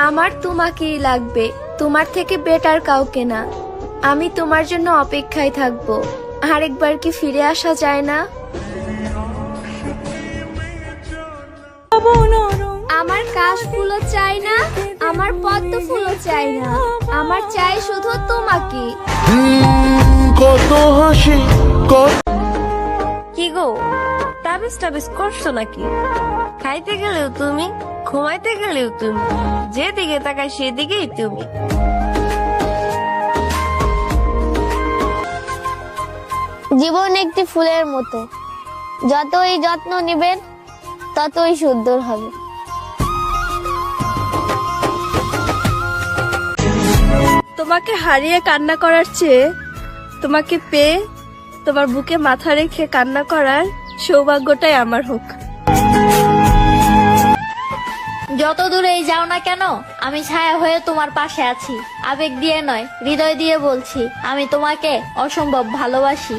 আমার তোমাকেই লাগবে, তোমার থেকে বেটার কাউকে না। আমি তোমার জন্য অপেক্ষায় থাকবো। আরেকবার কি ফিরে আসা যায় না? আমার কাশ ফুলও চাই না, আমার পদ্ম ফুলও চাই না, আমার চাই শুধু তোমাকে। কত হাসি কি গো, তাবিজ টাবিজ করছো নাকি? খাইতে গেলেও তুমি, ঘুমাইতে গেলেও তুমি, যেদিকে তাকাই সেদিকেই তুমি। জীবন একটি ফুলের মতো, যতই যত্ন নেবেন ততই সুন্দর হবে। তোমাকে হারিয়ে কান্না করার চেয়ে তোমাকে পেয়ে তোমার বুকে মাথা রেখে কান্না করার সৌভাগ্যটাই আমার হোক। যত দূরেই যাও না কেন, আমি ছায়া হয়ে তোমার পাশে আছি। আবেগ দিয়ে নয়, হৃদয় দিয়ে বলছি, আমি তোমাকে অসম্ভব ভালোবাসি।